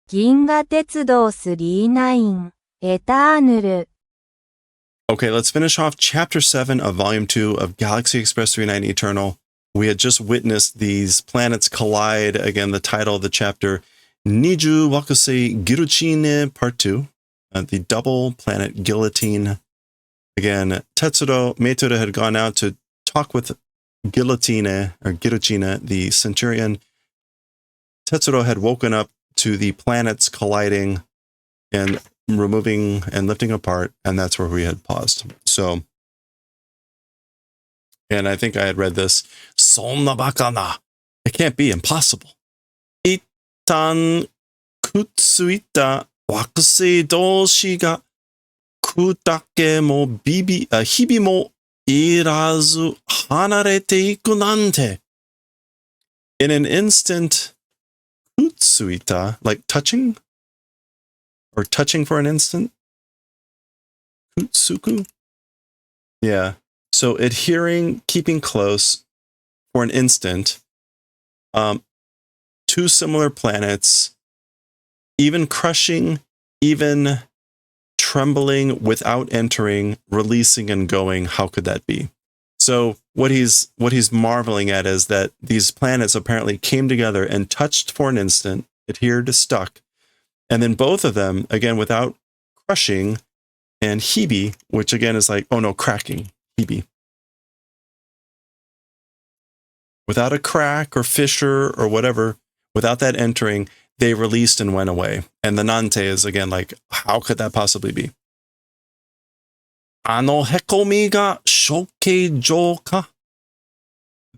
銀河鉄道39エターヌル Okay, let's finish off Chapter 7 of Volume 2 of Galaxy Express 39 Eternal. We had just witnessed these planets collide. Again, the title of the chapter, Niju Wakusei Guillotine Part 2, the double planet guillotine. Again, Tetsuro Meitora had gone out to talk with Guillotine, the centurion. Tetsuro had woken up to the planets colliding and removing and lifting apart, and that's where we had paused. So, and I think I had read this. Sonna bakana. It can't be impossible. Ittan kutsuita wakusei doshi ga kudake mo hibi mo irazu hanarete iku nante. In an instant, kutsuita, like touching? Or touching for an instant? Kutsuku? Yeah. So adhering, keeping close for an instant. Two similar planets, even crushing, even trembling without entering, releasing and going. How could that be? So what he's marveling at is that these planets apparently came together and touched for an instant, adhered, stuck. And then both of them, again, without crushing, and hibi, which again is like, oh no, cracking, hibi. Without a crack or fissure or whatever, without that entering, they released and went away. And the nante is again like, how could that possibly be? Ano hekomi ga shokeijo ka?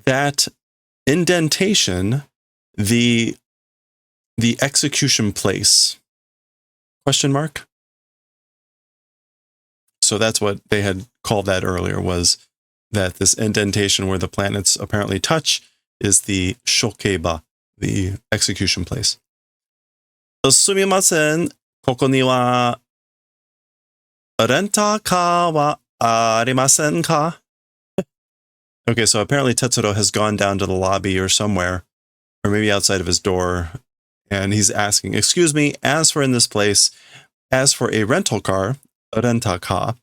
That indentation, the execution place. Question mark? So that's what they had called that earlier, was that this indentation where the planets apparently touch is the shokeiba, the execution place. Sumimasen, koko ni wa renta ka wa arimasen ka? Okay, so apparently Tetsuro has gone down to the lobby or somewhere, or maybe outside of his door, and he's asking, excuse me, as for in this place, as for a rental car, a renta-ka,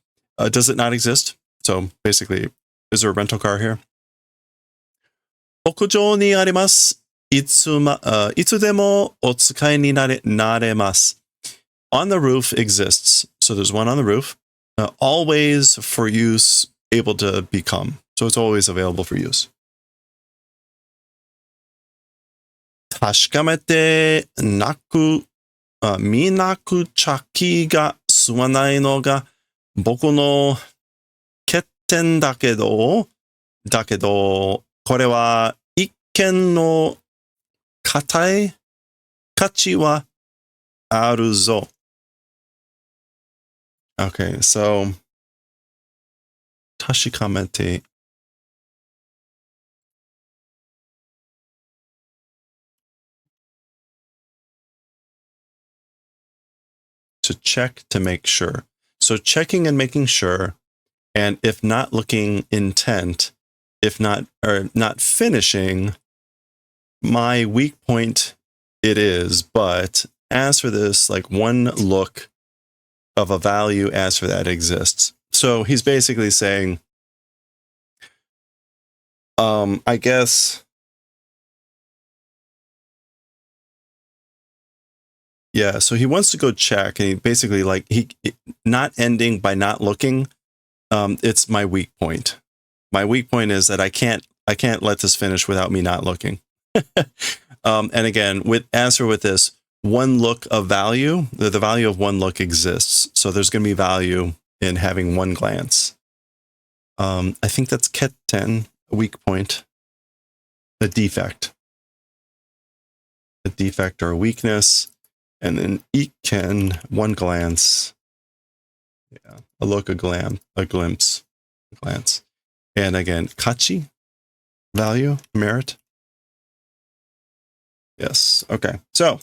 does it not exist? So basically, is there a rental car here? Okujou ni arimasu. Itsu demo otsukai ni naremasu. On the roof exists. So there's one on the roof. Always for use, able to become. So it's always available for use. Tashikamete naku, minaku chaki ga suwanai no ga boku no ketten dakedo, kore wa ikken no katai kachi wa aru zo. Okay, so tashikamete. To check to make sure. So checking and making sure, and if not looking intent, if not, or not finishing, my weak point it is, but as for this, like one look of a value, as for that exists. So he's basically saying, I guess, yeah, so he wants to go check, and he basically like, he not ending by not looking, it's my weak point. My weak point is that I can't let this finish without me not looking. And again, as for this, one look of value, the value of one look exists. So there's going to be value in having one glance. I think that's ketten, a weak point, a defect or a weakness. And then ikken, one glance. Yeah, a look, a glimpse, a glance. And again, kachi, value, merit. Yes, okay. So,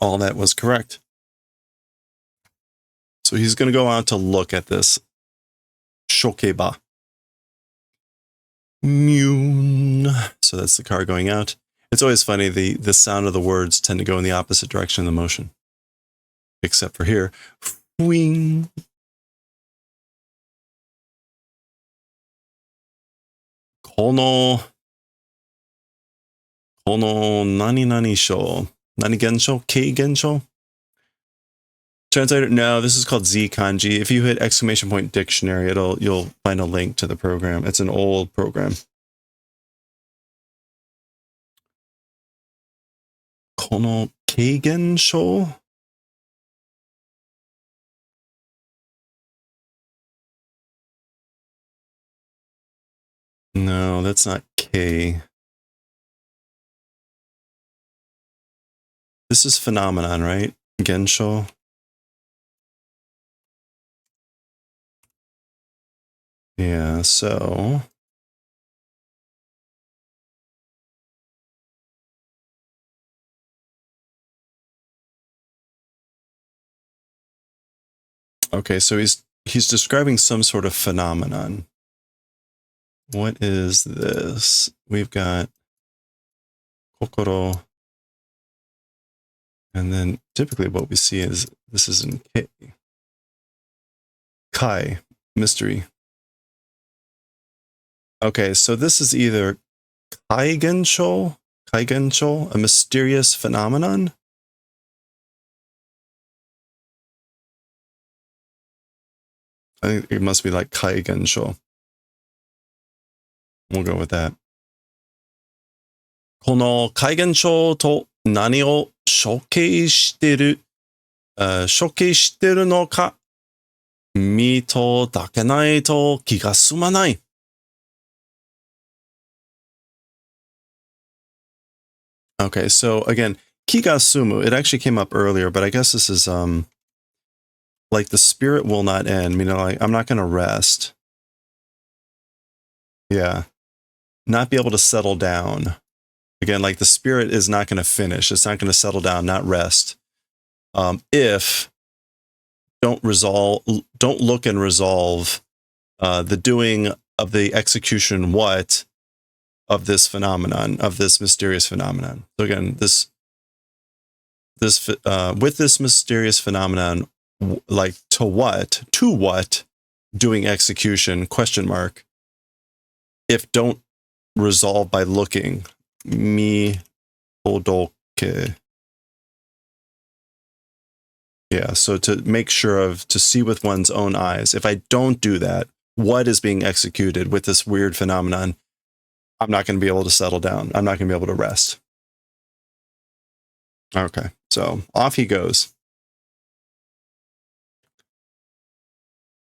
all that was correct. So he's going to go out to look at this shokeiba. Mune. So that's the car going out. It's always funny, the sound of the words tend to go in the opposite direction of the motion. Except for here. Wing. Kono nani nani sho. Nani gensho? Kei gensho? Translator, no, this is called Z kanji. If you hit exclamation point dictionary, you'll find a link to the program. It's an old program. Kono kei gensho? No, that's not K. This is phenomenon, right? Gensho. Yeah, so okay, so he's describing some sort of phenomenon. What is this? We've got kokoro. And then typically what we see is this is in K. Kai, mystery. Okay, so this is either kai gensho, a mysterious phenomenon. I think it must be like kai gensho. We'll go with that. この怪現象と何を処刑してるのか見とだけないと気が済まない。Okay, so again, kigasumu, it actually came up earlier, but I guess this is like the spirit will not end, meaning like I'm not going to rest. Yeah. Not be able to settle down. Again, like the spirit is not going to finish. It's not going to settle down, not rest. If don't look and resolve the doing of the execution of this phenomenon, of this mysterious phenomenon. So again, with this mysterious phenomenon, like to what doing execution, ? If don't resolve by looking, mi odoke. Yeah, so to make sure to see with one's own eyes. If I don't do that, what is being executed with this weird phenomenon? I'm not going to be able to settle down. I'm not going to be able to rest. Okay, so off he goes.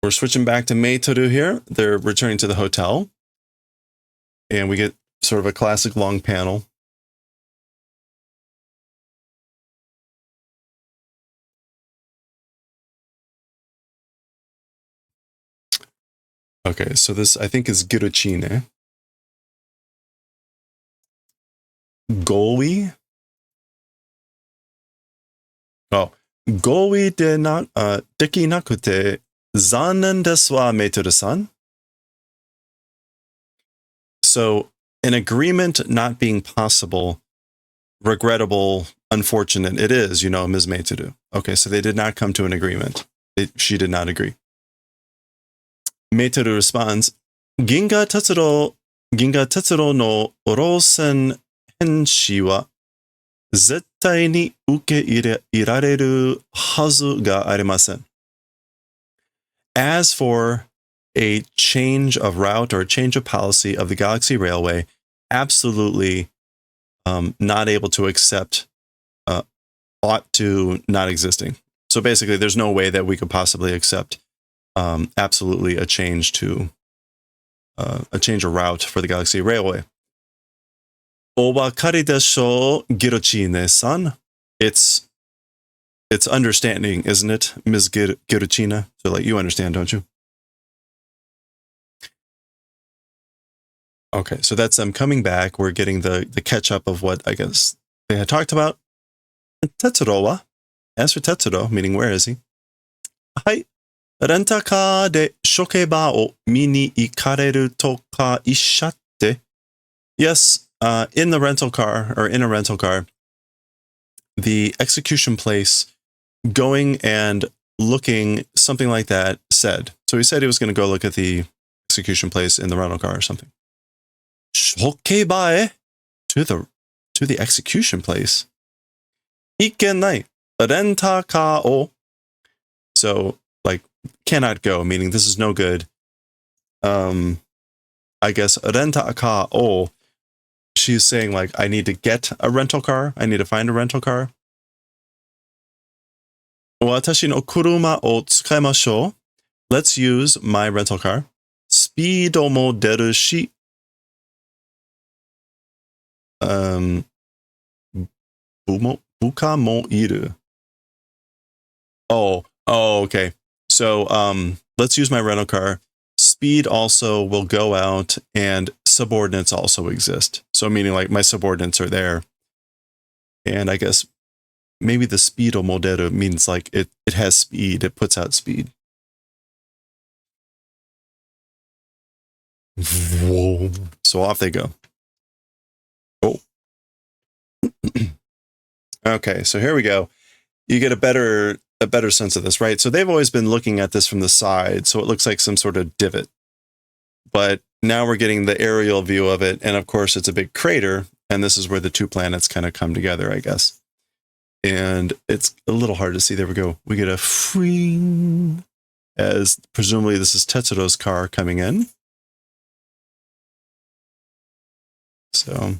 We're switching back to Meitoru here. They're returning to the hotel. And we get sort of a classic long panel. Okay, so this I think is Girochine. Goi? Oh, Goi de dekinakute zannen desu wa Meitoru-san? So an agreement not being possible, regrettable, unfortunate. It is, Ms. Meitoru. Okay, so they did not come to an agreement. She did not agree. Meitoru responds, Ginga Tetsuro no orosen henshi wa zettai ni uke irareru hazu ga arimasen. As for a change of route or a change of policy of the Galaxy Railway, absolutely not able to accept ought to not existing. So basically, there's no way that we could possibly accept absolutely a change of route for the Galaxy Railway. Owakari desho, Girochine-san. It's understanding, isn't it, Ms. Girochine? So like you understand, don't you? Okay, so that's them coming back. We're getting the catch up of what I guess they had talked about. Tetsuro wa? As for Tetsuro, meaning where is he? Hai. Rentaka de shokeba o mi ni ikareru to ka ishatte? Yes, in the rental car, or in a rental car, the execution place, going and looking, something like that, said. So he said he was going to go look at the execution place in the rental car or something. Shokebae, to the execution place. Ikenai, renta ka o. So, like, cannot go, meaning this is no good. I guess renta ka o, she's saying, like, I need to get a rental car. I need to find a rental car. Watashi no kuruma o tsukaimashou. Let's use my rental car. Speedo mo deru shi. Buka mo iru. Oh, okay. So, let's use my rental car. Speed also will go out, and subordinates also exist. So, meaning, like, my subordinates are there. And I guess maybe the speedo moderu means, like, it has speed. It puts out speed. So off they go. Oh. Okay, so here we go. You get a better sense of this, right? So they've always been looking at this from the side, so it looks like some sort of divot. But now we're getting the aerial view of it, and of course it's a big crater, and this is where the two planets kind of come together, I guess. And it's a little hard to see. There we go. We get a fring, as presumably this is Tetsuro's car coming in. So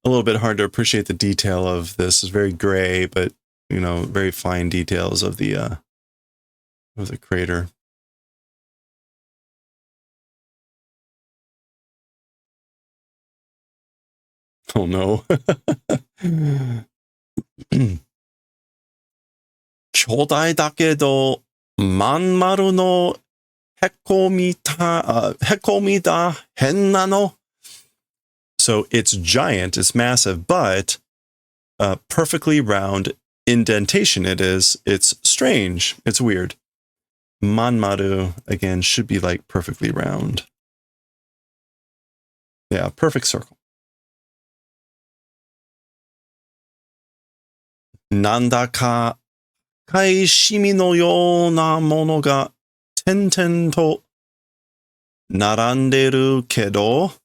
a little bit hard to appreciate the detail of this. It's very gray, but you know, very fine details of the crater. Oh no. 巨大だけど、まん丸のへこみだ変なの. So it's giant, it's massive, but perfectly round indentation it is. It's strange. It's weird. Manmaru, again, should be like perfectly round. Yeah, perfect circle. Nandaka kai shimi no you na mono ga tenten to naranderu kedo.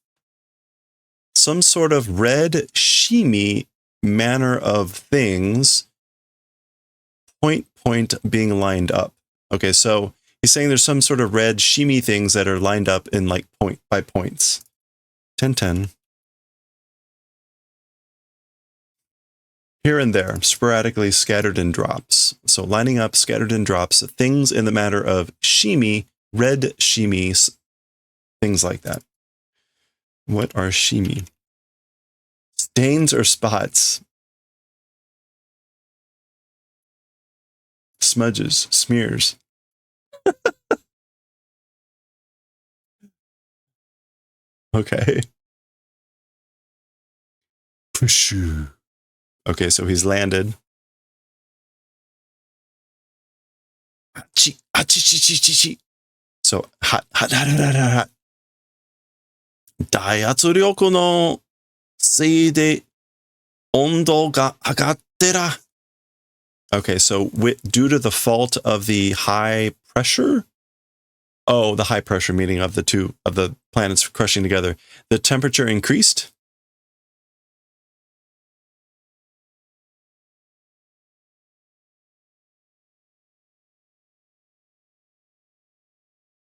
Some sort of red shimi manner of things, point being lined up. Okay, so he's saying there's some sort of red shimi things that are lined up in like point by points. 10. Here and there, sporadically scattered in drops. So lining up, scattered in drops, things in the matter of shimi, red shimi, things like that. What are shimi? Stains or spots? Smudges, smears. Okay. Pushu. Okay, so he's landed. So hot. 大圧力のせいで温度が上がってら. Okay, so due to the fault of the high pressure, the high pressure meaning of the planets crushing together, the temperature increased.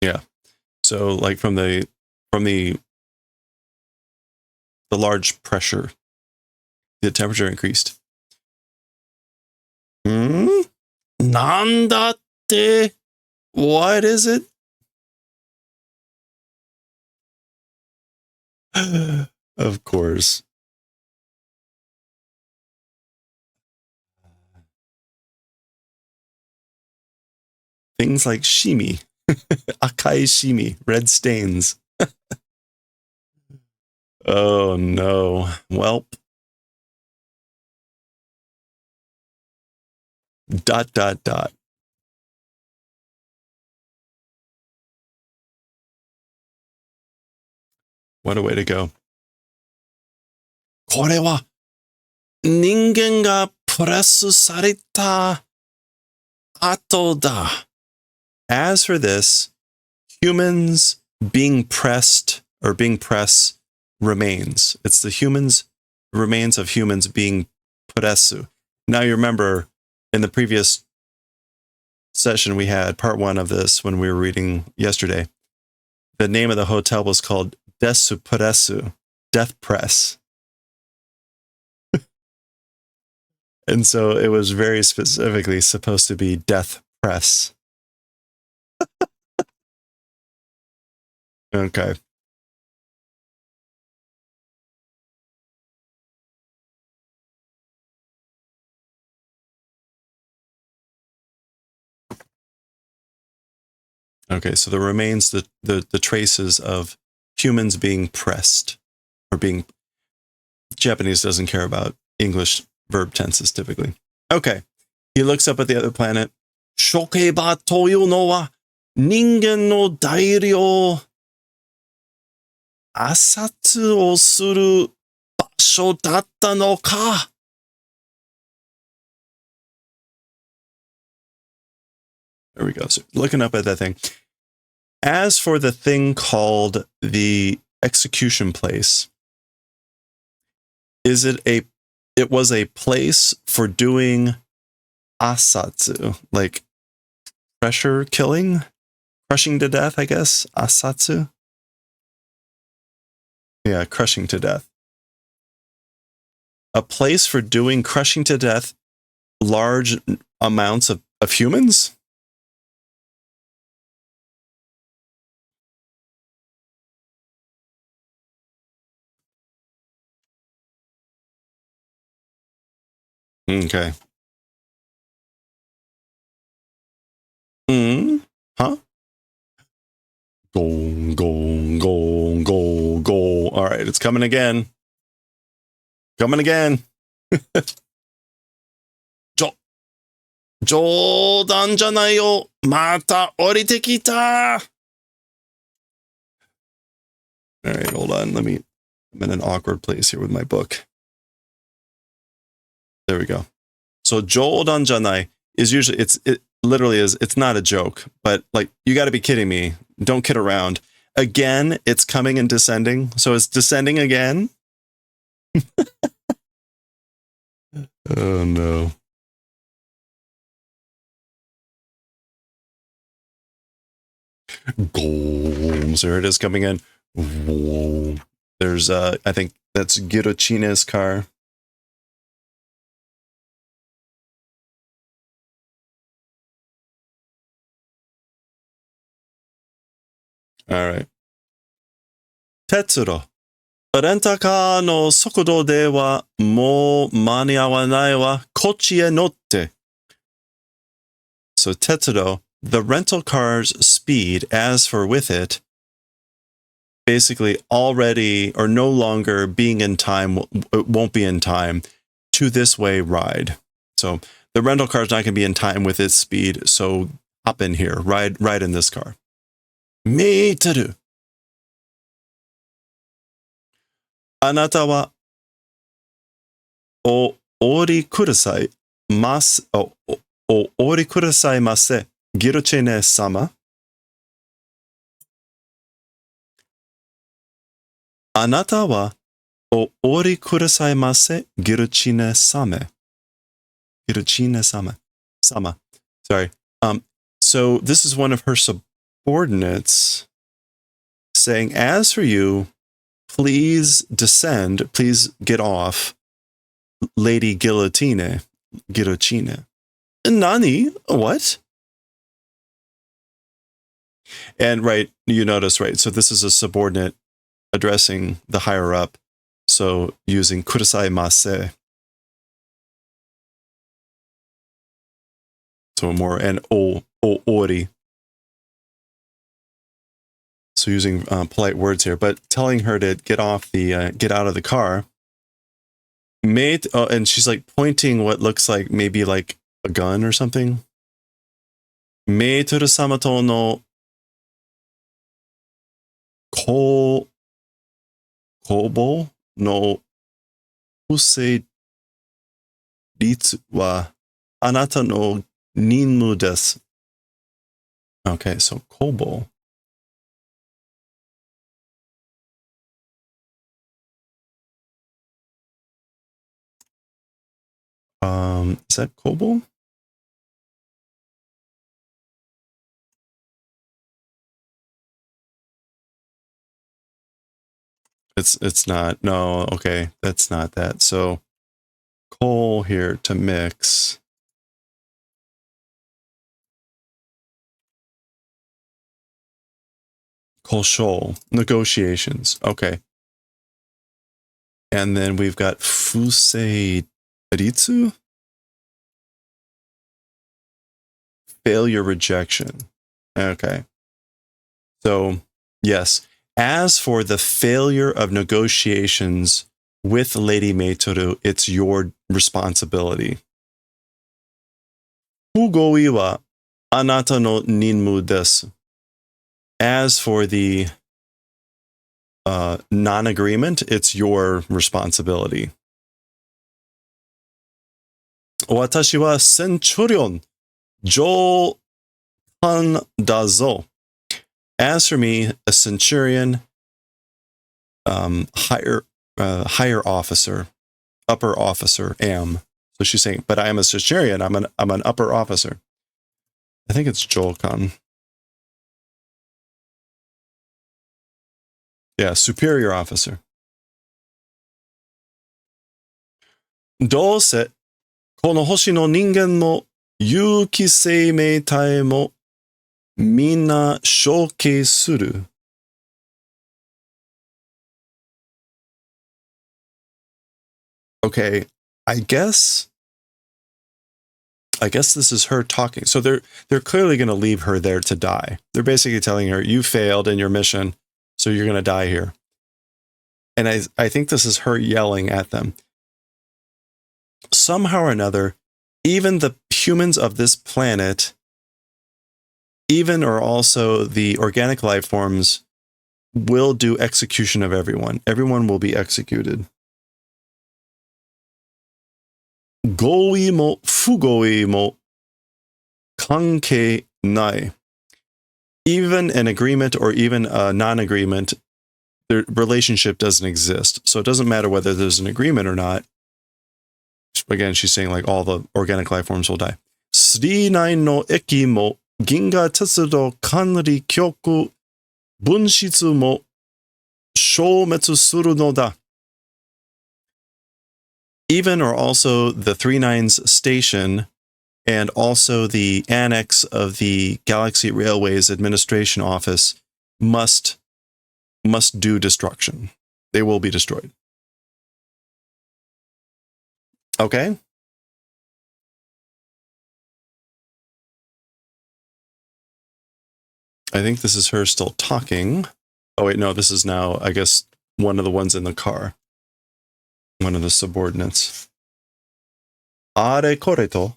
Yeah. So like from the large pressure, the temperature increased. なんだって? What is it? Of course. Things like shimi. Akai shimi. Red stains. Oh no. Welp. ... What a way to go. これは人間がプレスされた後だ. As for this, humans being pressed or being pressed remains. It's the remains of humans being puresu. Now you remember in the previous session we had part 1 of this when we were reading yesterday. The name of the hotel was called Desu Puresu, Death Press. And so it was very specifically supposed to be Death Press. Okay. Okay, so the remains, the traces of humans being pressed or being. Japanese doesn't care about English verb tenses typically. Okay, he looks up at the other planet. Shokeba toyo no wa ningen no dairyo asatsu o suru basho datta no ka? There we go. So looking up at that thing. As for the thing called the execution place, it was a place for doing asatsu, like pressure killing, crushing to death, I guess. Asatsu. Yeah, crushing to death. A place for doing crushing to death large amounts of humans? Okay. Huh? Go, go, go, go, go. All right, it's coming again. Coming again. 冗談じゃないよ。また降りてきた. All right, hold on. I'm in an awkward place here with my book. There we go. So 冗談じゃない is usually, it literally is, it's not a joke, but like, you got to be kidding me. Don't kid around. Again, it's coming and descending. So it's descending again. Oh no. Goals. There it is coming in. Whoa. There's I think that's Girochina's car. All right. Tetsuro. レンタカーの速度ではもう間に合わないわ。こっちへ乗って。So Tetsuro, the rental car's speed, as for with it, basically already or no longer being in time, it won't be in time to this way ride. So the rental car's not going to be in time with its speed. So hop in here, ride in this car. Meteru. あなたはおりくださいます。おりくださいませ。ギルチネ様。あなたはおりくださいませ。ギルチネ様。ギルチネ様。Sama. Sorry. So this is one of her subordinates saying, as for you, please descend, please get off, Lady Guillotine. Nani? What? And right, you notice, right? So this is a subordinate addressing the higher up. So using kudasai mase. So more, and ori. So using polite words here, but telling her to get off get out of the car. Mate, and she's like pointing what looks like maybe like a gun or something. Meitoru samato no kobo no 不正律はあなたの任務です. Okay, so kobo. Is that kobo? It's not. No, okay, that's not that. So coal here to mix. Koshol, negotiations. Okay. And then we've got fusei ritsu, failure rejection. Okay. So, yes. As for the failure of negotiations with Lady Meitoru, it's your responsibility. Fugoi wa anata no ninmu desu. As for the non-agreement, it's your responsibility. Watashi wa centurion jokan da zo. As for me, a centurion, higher officer, upper officer am. So she's saying, but I am a centurion. I'm an upper officer. I think it's jokan. Yeah, superior officer. どうせこの星の人間の有機生命体もみんな処刑する. Okay, I guess this is her talking. So they're clearly going to leave her there to die. They're basically telling her, you failed in your mission, so you're going to die here. And I think this is her yelling at them. Somehow or another, even the humans of this planet, even or also the organic life forms, will do execution of everyone. Everyone will be executed. 合意も不合意も関係ない. Even an agreement or even a non-agreement, the relationship doesn't exist. So it doesn't matter whether there's an agreement or not. Again, she's saying like all the organic life forms will die. 水内の液も銀河鉄道管理局分室も消滅するのだ. Even or also the 39's station and also the annex of the Galaxy Railways Administration Office must do destruction. They will be destroyed. Okay? I think this is her still talking. Oh wait, no, this is now, I guess, one of the ones in the car. One of the subordinates. Are kore to?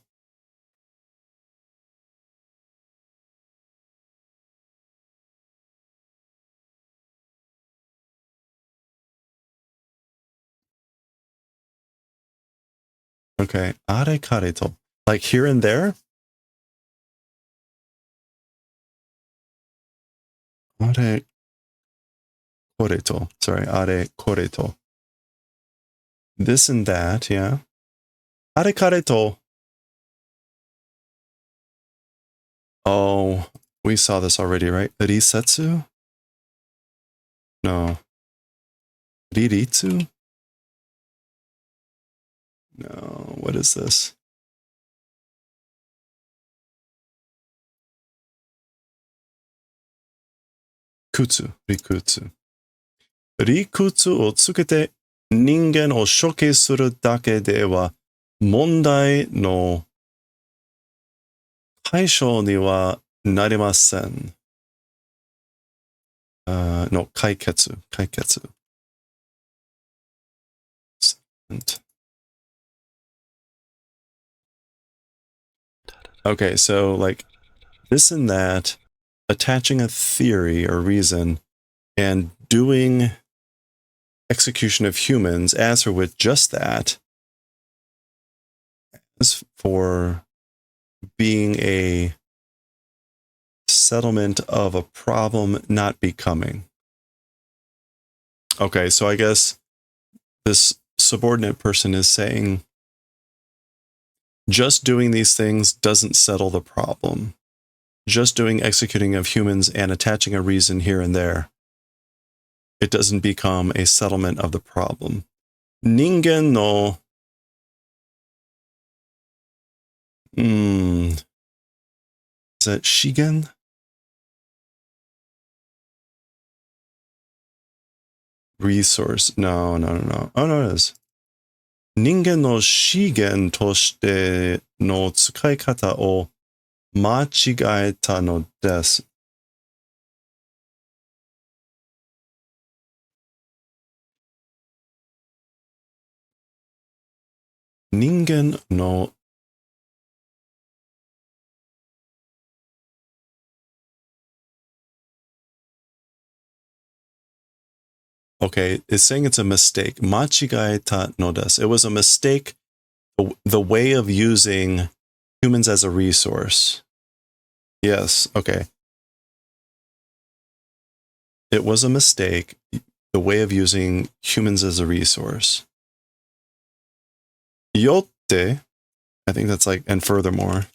Okay, are kare to. Like here and there? Are kore to. Sorry, are kore to. This and that, yeah. Are kare to. Oh, we saw this already, right? Risetsu? No. Riritsu? No, what is this? Kutsu, rikutsu. Rikutsu をつけて人間を処刑するだけでは問題の解消にはなりません。の解決。Okay, so like this and that, attaching a theory or reason and doing execution of humans, as for with just that, as for being a settlement of a problem not becoming. Okay, so I guess this subordinate person is saying just doing these things doesn't settle the problem. Just doing executing of humans and attaching a reason here and there, it doesn't become a settlement of the problem. Ningen no is that shigen? Resource. No. Oh, no, it is. Ningen no shigen toshite no tsukaikata o machigaeta no desu. Ningen no Okay, it's saying it's a mistake. Machigaeta no desu. It was a mistake, the way of using humans as a resource. Yes, okay. It was a mistake, the way of using humans as a resource. Yotte, I think that's like, and furthermore.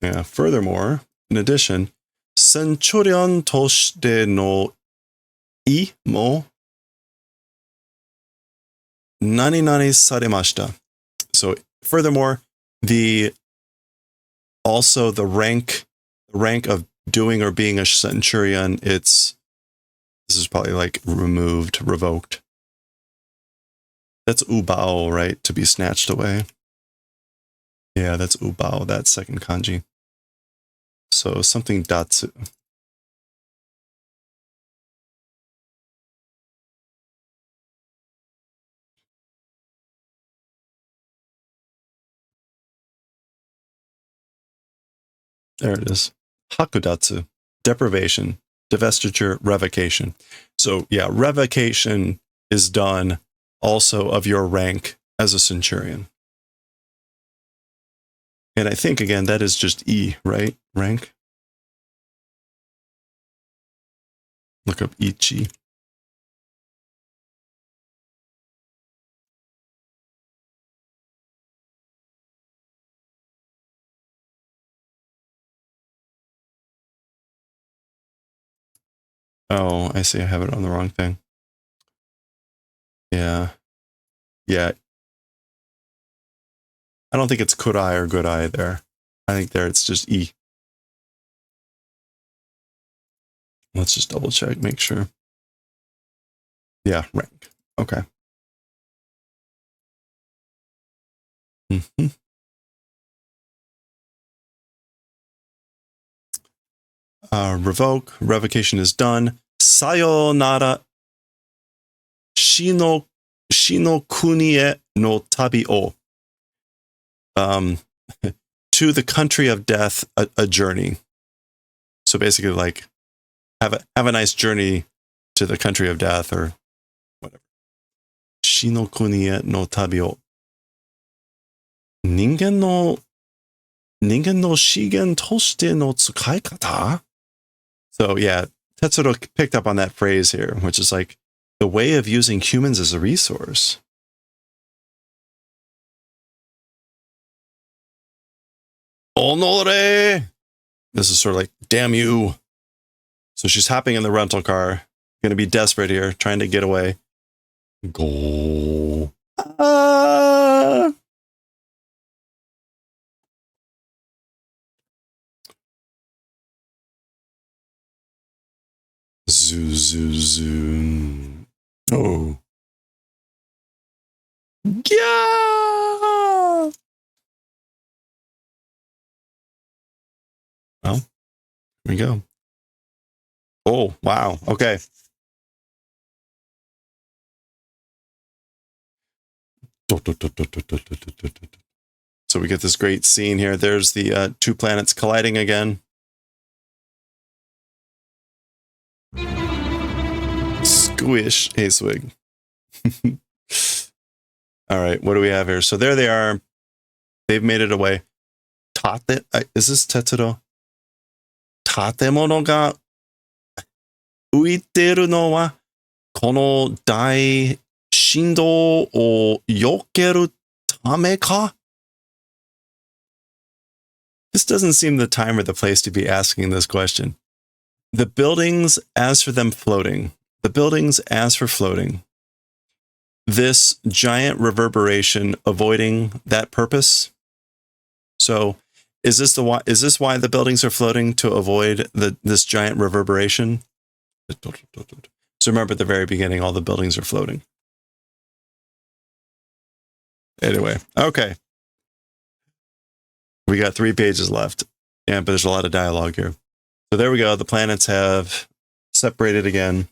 Yeah, furthermore, in addition, Centurion toshite no I mo nani nani saremashita. So furthermore, the rank of doing or being a centurion, this is probably like revoked. That's ubao, right? To be snatched away. Yeah, that's ubao, that second kanji. So something datsu. There it is. Hakudatsu. Deprivation, divestiture, revocation. So yeah, revocation is done also of your rank as a centurion. And I think, again, that is just E, right? Rank. Look up Ichi. Oh, I see. I have it on the wrong thing. Yeah. I don't think it's kurai or gudai there. I think there it's just E. Let's just double check, make sure. Yeah, rank. Okay. Mm-hmm. Revocation is done. Sayonara shino kunie no tabi o. To the country of death, a journey. So basically, like, have a nice journey to the country of death, or whatever. Shino kunie no tabi o. Ningen no shigen toshite no tsukaikata. So yeah, Tetsuro picked up on that phrase here, which is like the way of using humans as a resource. Onore! This is sort of like, damn you. So she's hopping in the rental car, going to be desperate here, trying to get away. Go. Ah! Zoo. Oh. Yeah. Well, here we go. Oh, wow. Okay. So we get this great scene here. There's the two planets colliding again. Gooish. Hey, Swig. All right, what do we have here? So there they are. They've made it away. Is this Tetsuro? Tatemono ga uiteru no wa kono dai shindo o yokeru tame ka? This doesn't seem the time or the place to be asking this question. The buildings, as for them floating. The buildings, as for floating. This giant reverberation avoiding that purpose. So, is this why the buildings are floating, to avoid this giant reverberation? So remember at the very beginning, all the buildings are floating. Anyway, okay. We got 3 pages left. Yeah, but there's a lot of dialogue here. So there we go. The planets have separated again.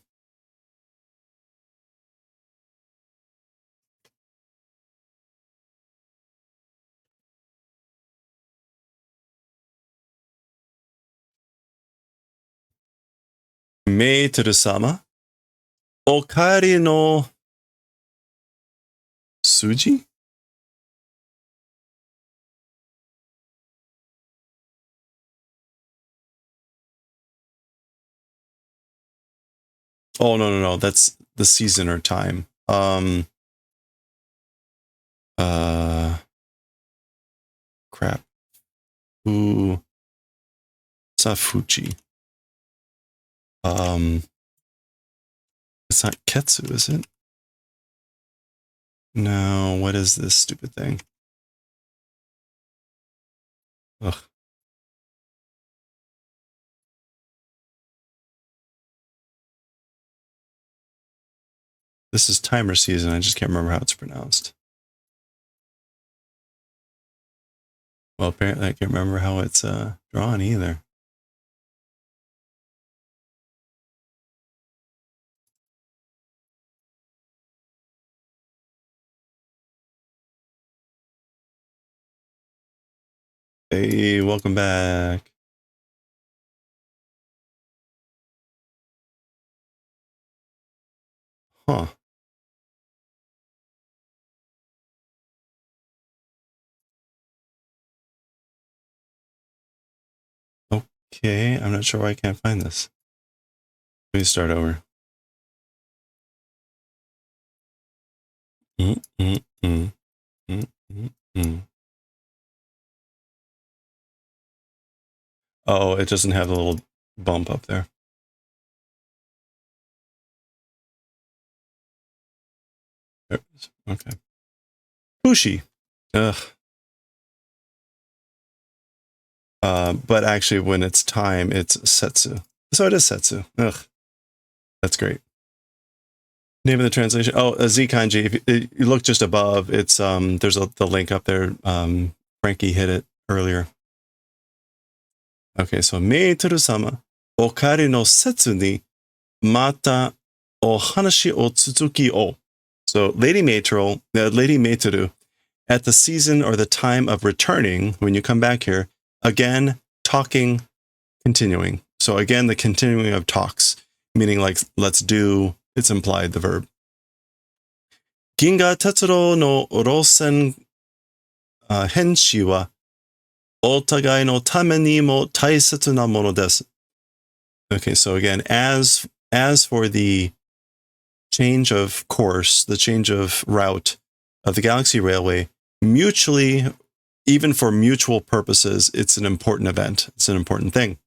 Meiteru-sama, Okari no Suji? Oh, no. That's the season or time. Crap. Ooh. Safuchi. It's not Ketsu, is it? No, what is this stupid thing? Ugh. This is timer season. I just can't remember how it's pronounced. Well, apparently I can't remember how it's drawn either. Hey, welcome back. Huh. Okay, I'm not sure why I can't find this. Let me start over. Oh, it doesn't have a little bump up there. There it is. Okay. Fushi. Ugh. But actually, when it's time, it's Setsu. So it is Setsu. Ugh. That's great. Name of the translation. Oh, a Z kanji. If you look just above, it's there's the link up there. Frankie hit it earlier. Okay, so Meiteru-sama, Okari no setsu ni mata o hanashi o tsuzuki o. So Lady Meiteru, at the season or the time of returning, when you come back here, again, talking, continuing. So again, the continuing of talks, meaning like, let's do, it's implied, the verb. Ginga Tetsuro no rosen henshi wa otagai no tame ni mo taisetsu na mono desu. Okay, so again, as for the change of course, the change of route of the Galaxy Railway, mutually, even for mutual purposes, it's an important event. It's an important thing.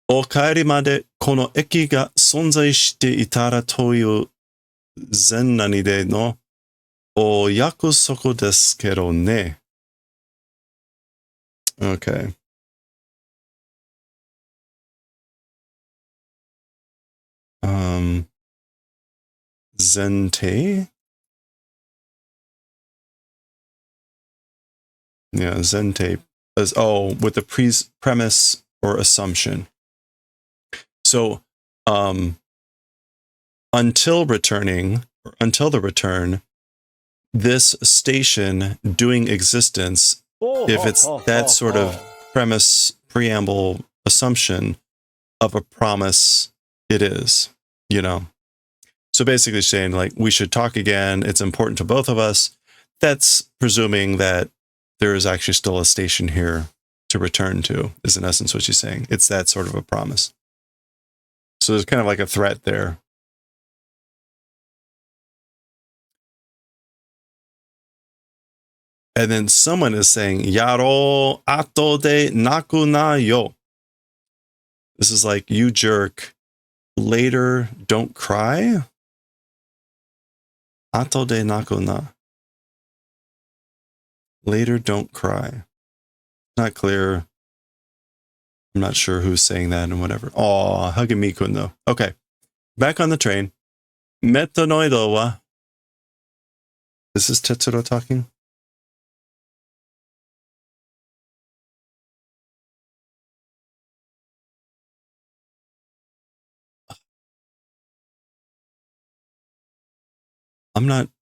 O kaeri made kono eki ga sonzai shite itara toiu zennani de no o yakusoko desu kero ne. Okay. Zentei? Yeah, Zentei. With the premise or assumption. So, until the return, this station doing existence, if it's that sort of premise, preamble, assumption of a promise, it is, you know. So basically saying like, we should talk again. It's important to both of us. That's presuming that there is actually still a station here to return to, is in essence what she's saying. It's that sort of a promise. So there's kind of like a threat there. And then someone is saying, Yaro ato de naku na yo. This is like, you jerk, later don't cry. Ato de naku na. Later don't cry. Not clear. I'm not sure who's saying that and whatever. Oh, Hagemi-kun though. Okay. Back on the train. Metanoido wa. This is Tetsuro talking?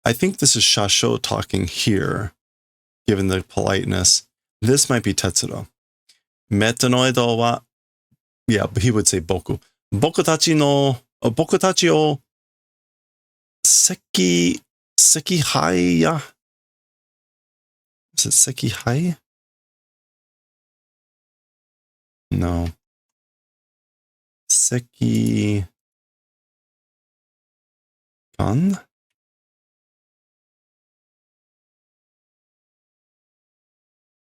I think this is Shasho talking here, given the politeness. This might be Tetsuro. Metanoido wa. Yeah, but he would say boku. Boku tachi o seki ya. Is it seki hai? No. Seki kan?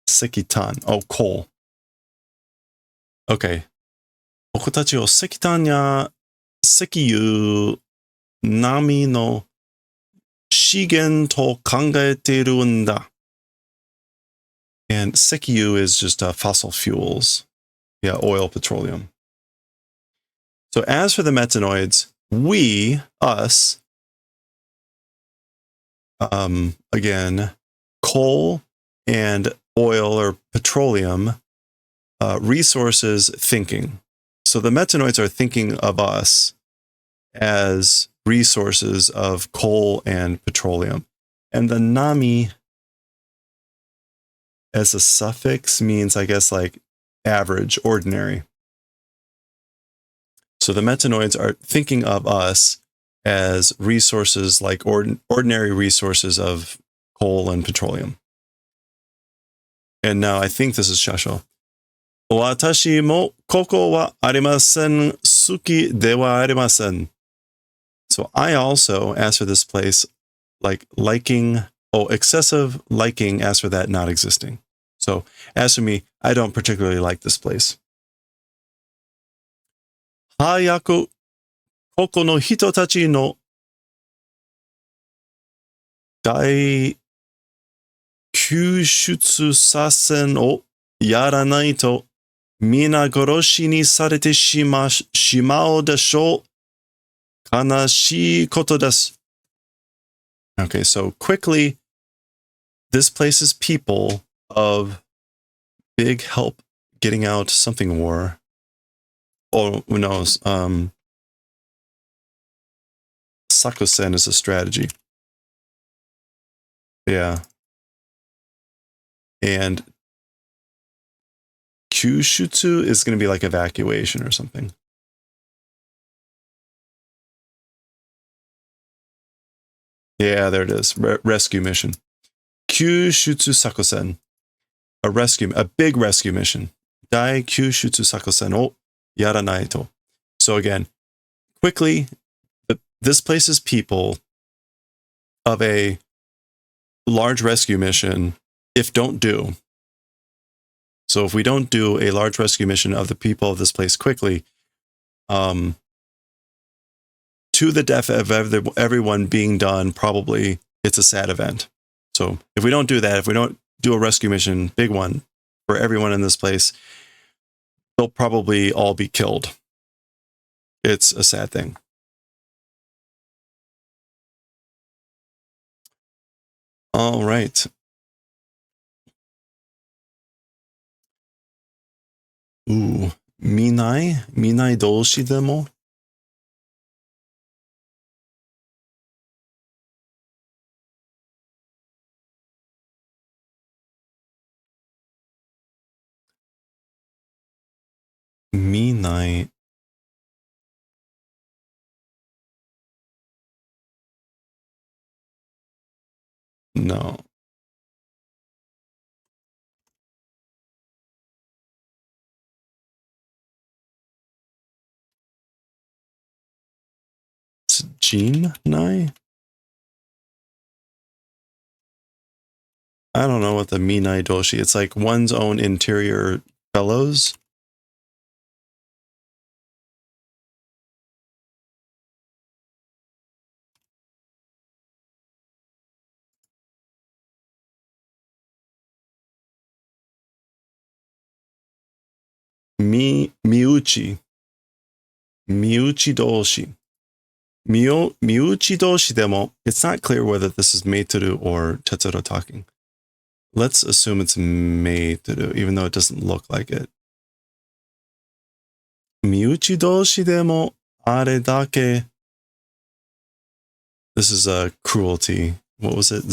Sekitan. Oh, coal. Okay. 僕たちを石炭や石油並みの資源と考えているんだ. And 石油 is just fossil fuels. Yeah, oil, petroleum. So as for the metanoids, we, us, again, coal and oil or petroleum, resources thinking. So the metanoids are thinking of us as resources of coal and petroleum. And the nami as a suffix means, I guess, like average, ordinary. So the metanoids are thinking of us as resources like ordinary resources of coal and petroleum. And now I think this is Shasho. Watashi mo koko wa arimasen, suki de wa arimasen. So I also, as for this place, excessive liking, as for that, not existing. So as for me, I don't particularly like this place. Hayaku koko no hito tachi no dai kyushutsu sasen o yaranai to mina goroshi ni sarete shimao desho kanashii koto desu. Okay, so quickly, this place's people of big help getting out something war. Oh, who knows? Sakusen is a strategy. Yeah. And Kyushutsu is going to be like evacuation or something. Yeah, there it is. Rescue mission. Kyushutsu Sakusen. A big rescue mission. Dai Kyushutsu Sakusen o yaranai to. So again, quickly, this place's people of a large rescue mission, if don't do. So if we don't do a large rescue mission of the people of this place quickly, to the death of everyone being done, probably it's a sad event. So if we don't do that, if we don't do a rescue mission, big one, for everyone in this place, they'll probably all be killed. It's a sad thing. All right. Ooh, minai doushi demo. Minai. No. It's Jin Nai? I don't know what the Minai Doshi. It's like one's own interior fellows. Miuchi. Miuchi Doshi. Miuchi Doshi demo. It's not clear whether this is Meitoru or Tetsuro talking. Let's assume it's Meitoru, even though it doesn't look like it. Miuchi Doshi demo are dake. This is a cruelty. What was it?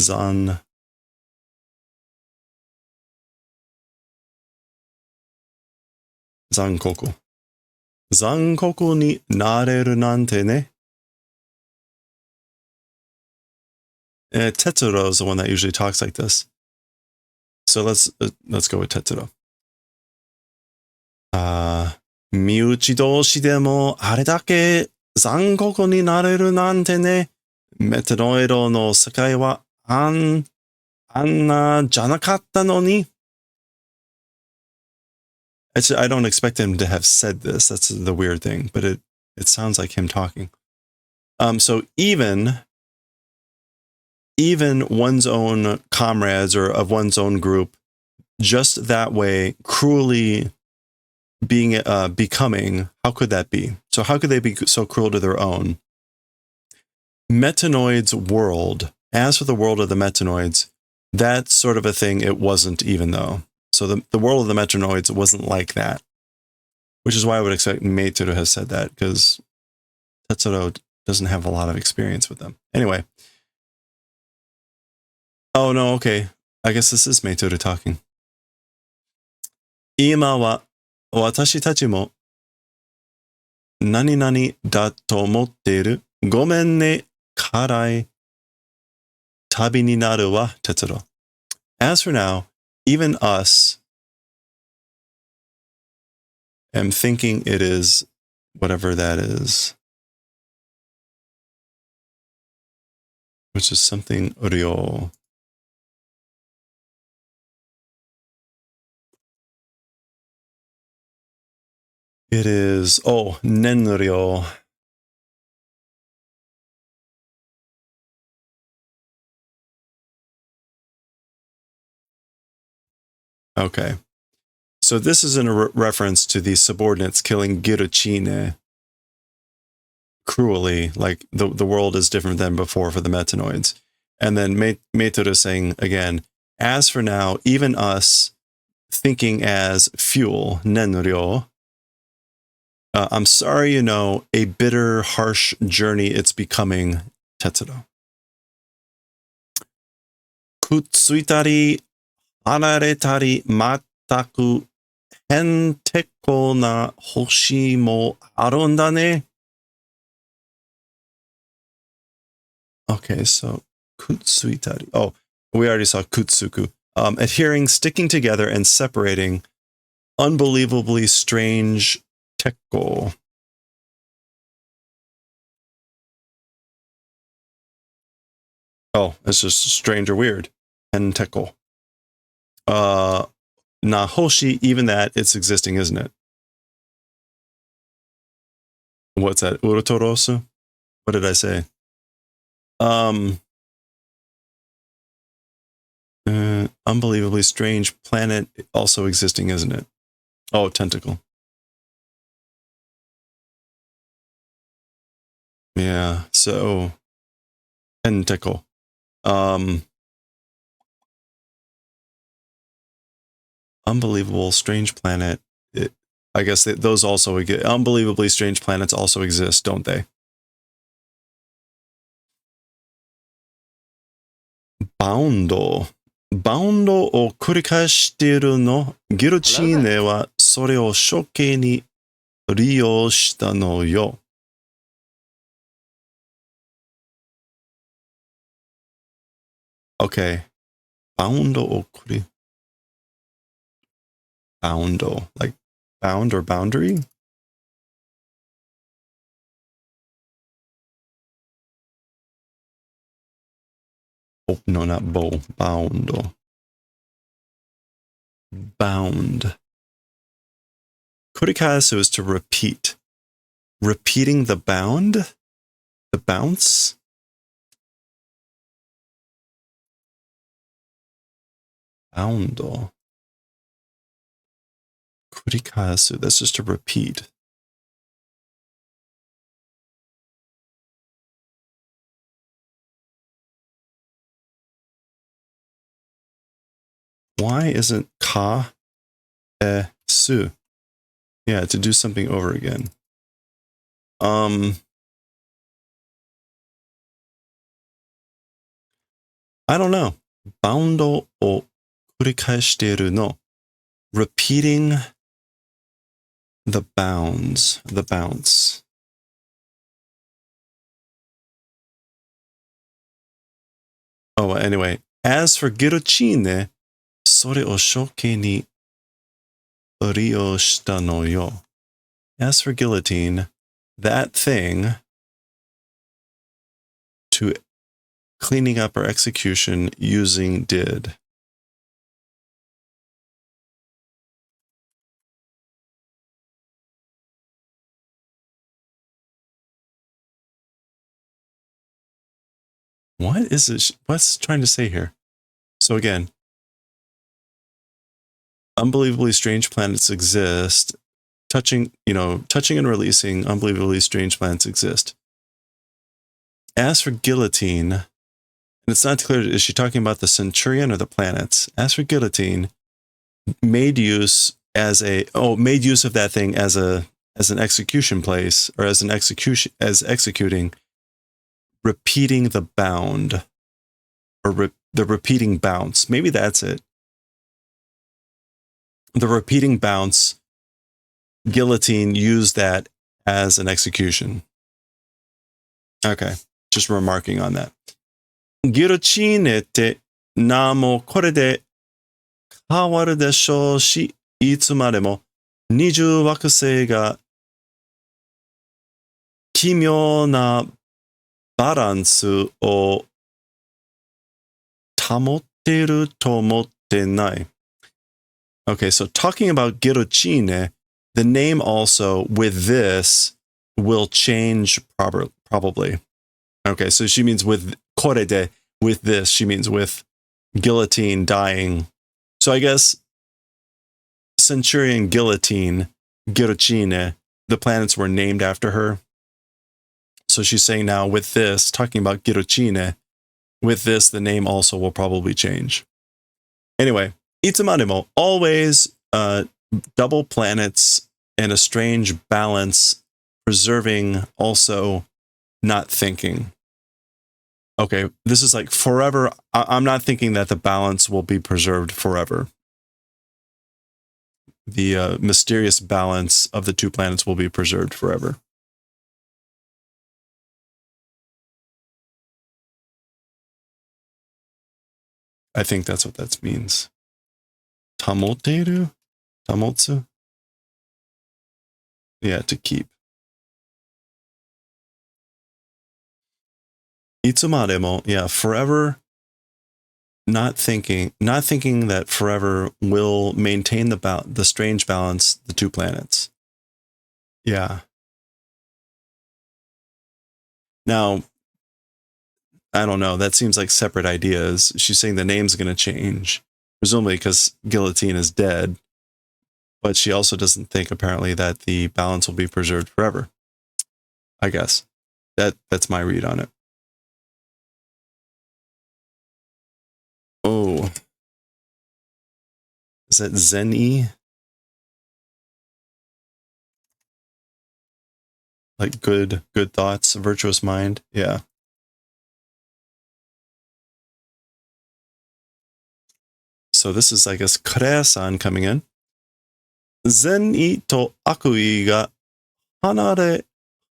Zankoku. Zankoku ni nareru nante ne. Tetsuro is the one that usually talks like this. So let's go with Tetsuro. 身内同士でもあれだけ残酷になれるなんてね。メテロイドの世界はあんなじゃなかったのに。Actually, I don't expect him to have said this. That's the weird thing, but it sounds like him talking. So even one's own comrades or of one's own group, just that way, cruelly becoming, how could that be? So how could they be so cruel to their own? Metanoid's world, as for the world of the Metanoids, that sort of a thing it wasn't, even though. So the world of the Metanoids wasn't like that, which is why I would expect Meitoru has said that, because Tetsuro doesn't have a lot of experience with them. Anyway. Oh, no, okay. I guess this is Meitoru talking. 今は私たちも何々だと思っている。ごめんね、辛い旅になるわ、Tetsuro. As for now, even us am thinking it is whatever that is, which is something ryo. It is, nenryo. Okay. So this is in a reference to the subordinates killing Giruchine cruelly, like the world is different than before for the Metanoids. And then Meitoru saying again, as for now, even us thinking as fuel, nenryo, I'm sorry, you know, a bitter, harsh journey it's becoming, Tetsuro. Kutsuitari, hanaretari, mataku, henteko na hoshi mo aru nda ne. Okay, so kutsuitari. Oh, we already saw kutsuku. Adhering, sticking together, and separating. Unbelievably strange tekko. Oh, it's just strange or weird. Henteko. Nahoshi, even that, it's existing, isn't it? What's that? Urotorosu? What did I say? Unbelievably strange planet also existing, isn't it? Oh, tentacle. Yeah, so tentacle. Unbelievable strange planet. I guess those also unbelievably strange planets also exist, don't they? Boundo. Boundo を繰り返しているの。ギルチーネはそれを処刑に利用したのよ。Okay. Boundo o kuri. Boundo. Like bound or boundary? Oh, no, not bow. Boundo. Bound. Kurikasu is to repeat. Repeating the bound? The bounce? Boundo. Kurikasu. That's just to repeat. Why isn't ka su? Yeah, to do something over again. I don't know. Boundo o kurikaeshiteru no. Repeating the bounds, the bounce. Oh, anyway. As for girocine, sore o shoke ni rio shita no yo. As for guillotine, that thing to cleaning up or execution using did. What is it? What's trying to say here? So again, unbelievably strange planets exist. Touching and releasing unbelievably strange planets exist. As for guillotine, and it's not clear, is she talking about the centurion or the planets? As for guillotine, made use of that thing as an execution place, or as executing, repeating the bound, or the repeating bounce. Maybe that's it. The repeating bounce, guillotine used that as an execution. Okay, just remarking on that. Guillotineって名もこれで変わるでしょうし、いつまでも20惑星が奇妙なバランスを保っていると思ってない。Okay, so talking about guillotine, the name also with this will change probably. Okay, so she means with korede, with this, she means with guillotine dying. So I guess Centurion Guillotine, Guillotine, the planets were named after her. So she's saying now with this, talking about Guillotine, with this, the name also will probably change. Anyway, itsumaremo, always double planets and a strange balance, preserving also not thinking. Okay, this is like forever. I'm not thinking that the balance will be preserved forever. The mysterious balance of the two planets will be preserved forever. I think that's what that means. Tamoteru? Tamotsu? Yeah, to keep. Itsumaremo, yeah, forever. Not thinking that forever will maintain the strange balance, the two planets. Yeah. Now, I don't know. That seems like separate ideas. She's saying the name's going to change, presumably because Guillotine is dead. But she also doesn't think, apparently, that the balance will be preserved forever. I guess. That's my read on it. Oh. Is that Zen-y? Like good thoughts, virtuous mind? Yeah. So this is, I guess, Kare-san coming in. Zen-y to akui ga hanare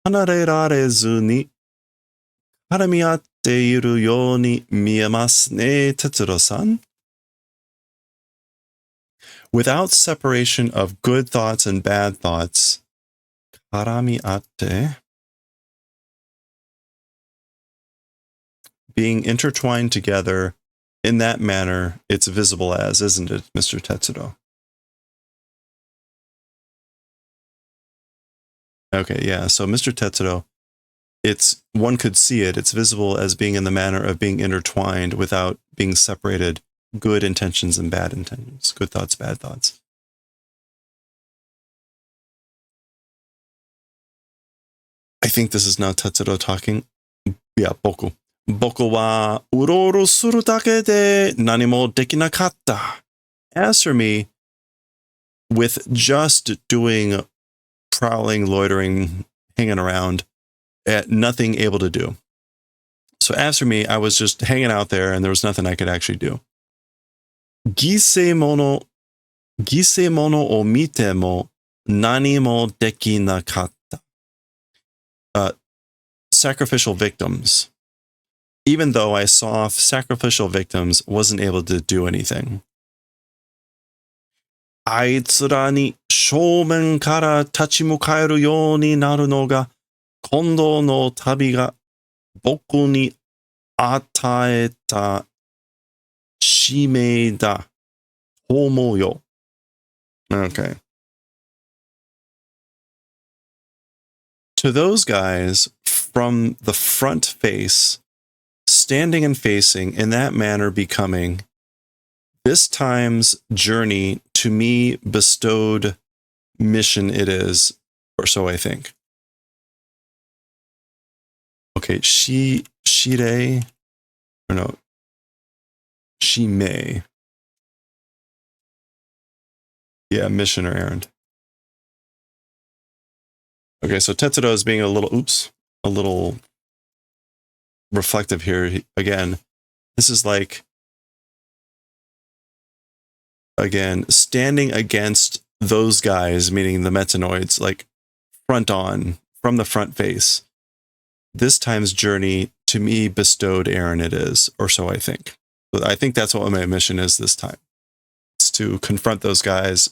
rare zu ni karami っているように見えますね、Tetsuro-san. Without separation of good thoughts and bad thoughts, 絡み合って being intertwined together in that manner, it's visible as, isn't it, Mr. Tetsuro? Okay, yeah. So Mr. Tetsuro, one could see it. It's visible as being in the manner of being intertwined without being separated. Good intentions and bad intentions. Good thoughts, bad thoughts. I think this is now Tetsuro talking. Yeah, boku. Boku wa uroro suru dake de nani mo dekinakatta. As for me, with just doing prowling, loitering, hanging around, nothing able to do. So as for me, I was just hanging out there and there was nothing I could actually do. Gisemono o mite mo nani mo dekinakatta. Sacrificial victims. Even though I saw sacrificial victims, wasn't able to do anything. あいつらに正面から立ち向かえるようになるのが今度の旅が僕に与えた使命だと思うよ。Okay. To those guys from the front face, standing and facing in that manner becoming this time's journey to me bestowed mission it is, or so I think. Okay, shire, or no, shime. Yeah, mission or errand. Okay, so Tetsuro is being a little reflective here. Again, this is like, again, standing against those guys, meaning the Metanoids, like front on, from the front face. This time's journey to me bestowed Aaron it is, or so I think. But I think that's what my mission is this time. It's to confront those guys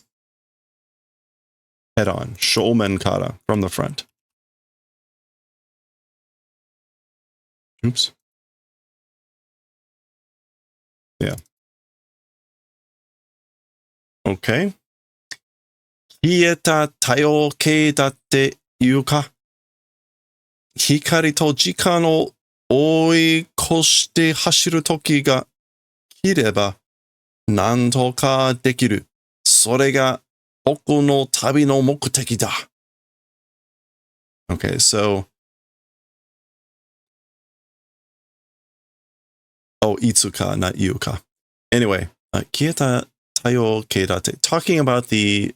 head on, shomen kara, from the front. Oops. Yeah. Okay. 消えた太陽系だっていうか、光と時間を追い越して走る時が来れば、なんとかできる。それが僕の旅の目的だ。Okay, so... Oh, Itsuka, not Yuka. Anyway, 消えた太陽系だって talking about the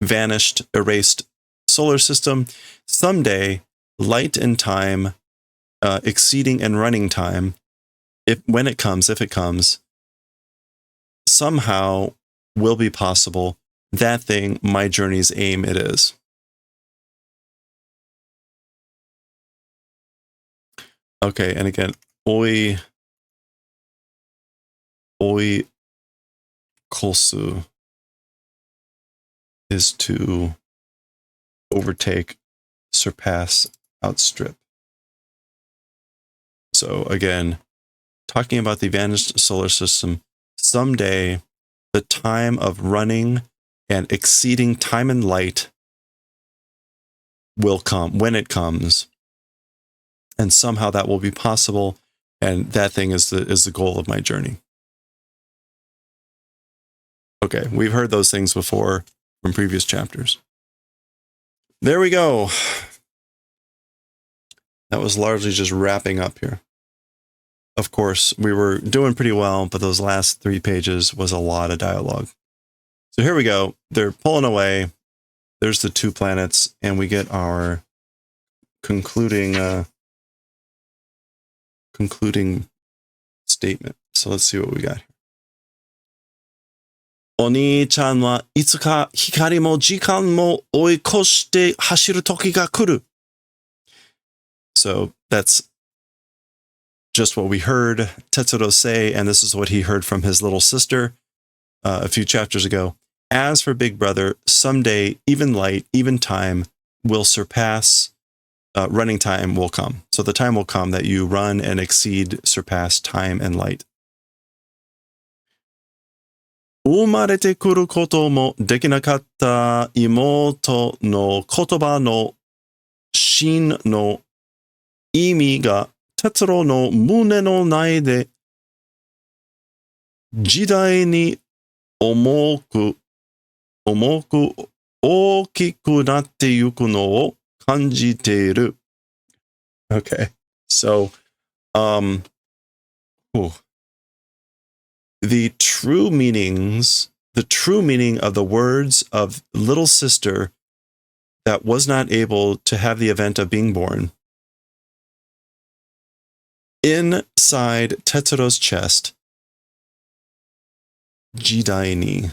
vanished, erased solar system. Someday, light and time, exceeding and running time, if it comes, somehow will be possible. That thing, my journey's aim, it is. Okay, and again, oi kosu is to overtake, surpass, outstrip. So again, talking about the vanished solar system, someday the time of running and exceeding time and light will come when it comes. And somehow that will be possible. And that thing is the goal of my journey. Okay, we've heard those things before from previous chapters. There we go. That was largely just wrapping up here. Of course, we were doing pretty well, but those last 3 pages was a lot of dialogue. So here we go. They're pulling away. There's the 2 planets, and we get our concluding statement. So let's see what we got here. お兄ちゃんはいつか光も時間も追い越して走る時が来る. So that's just what we heard Tetsuro say, and this is what he heard from his little sister a few chapters ago. As for Big Brother, someday even light, even time will surpass, running time will come. So the time will come that you run and surpass time and light. 生まれてくることもできなかった妹の言葉の真の意味が哲郎の胸の内で時代に重く大きくなってゆくのを感じている。Okay, so, the true meaning of the words of little sister that was not able to have the event of being born. Inside Tetsuro's chest, Jidai ni.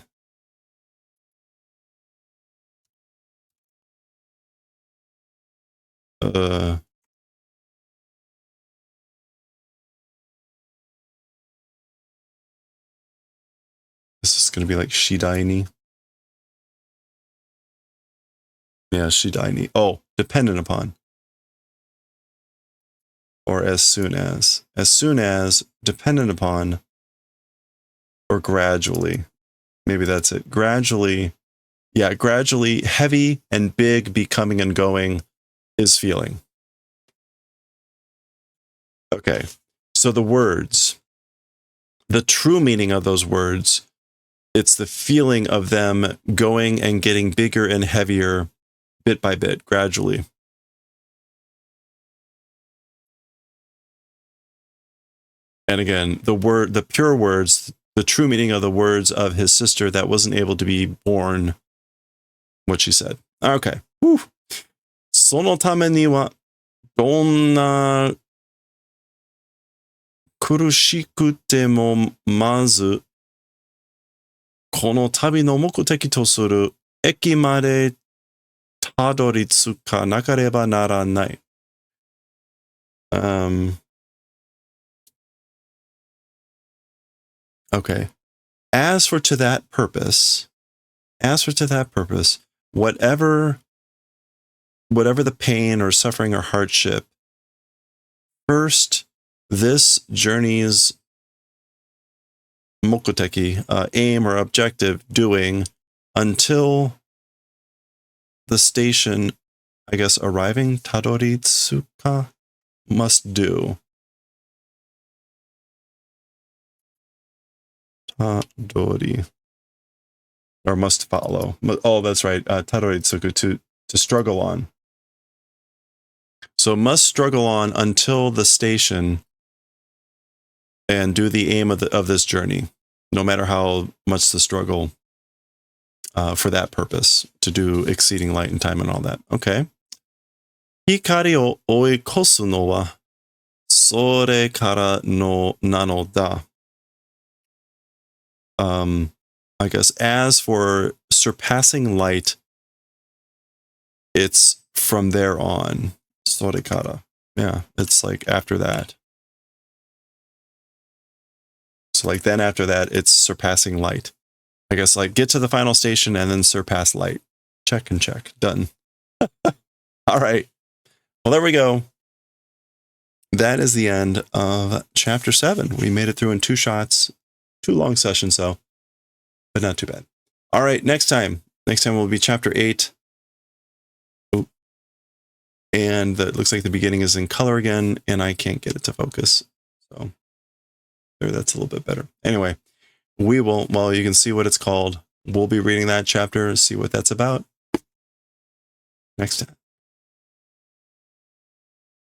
This is going to be like Shidai ni. Yeah, Shidai ni. Oh, dependent upon. Or as soon as. As soon as, dependent upon, or gradually. Maybe that's it. Gradually. Yeah, gradually heavy and big becoming and going is feeling. Okay, so the words, the true meaning of those words, it's the feeling of them going and getting bigger and heavier bit by bit, gradually. And again, the pure words, the true meaning of the words of his sister that wasn't able to be born, what she said. Okay. Whew. そのためには、どんな苦しくてもまず、この旅の目的とする駅までたどり着かなければならない。Okay. As for to that purpose, whatever the pain or suffering or hardship, first, this journey's mokuteki, aim or objective, doing until the station, I guess, arriving, tadoritsuka, must do. Tadori. Or must follow. Oh, that's right. Tadoritsuku, to struggle on. So must struggle on until the station and do the aim of this journey, no matter how much the struggle for that purpose, to do exceeding light and time and all that. Okay. Hikari o oikosu no wa sore kara no nano da. I guess as for surpassing light, it's from there on. Sorekara. Yeah, it's like after that. So like then after that, it's surpassing light. I guess like get to the final station and then surpass light. Check and check. Done. All right. Well, there we go. That is the end of chapter 7. We made it through in 2 shots. 2 long sessions though, but not too bad. All right, next time will be chapter 8. Oop. And it looks like the beginning is in color again, and I can't get it to focus. So there, that's a little bit better. Anyway, we will, well, you can see what it's called. We'll be reading that chapter, see what that's about next time.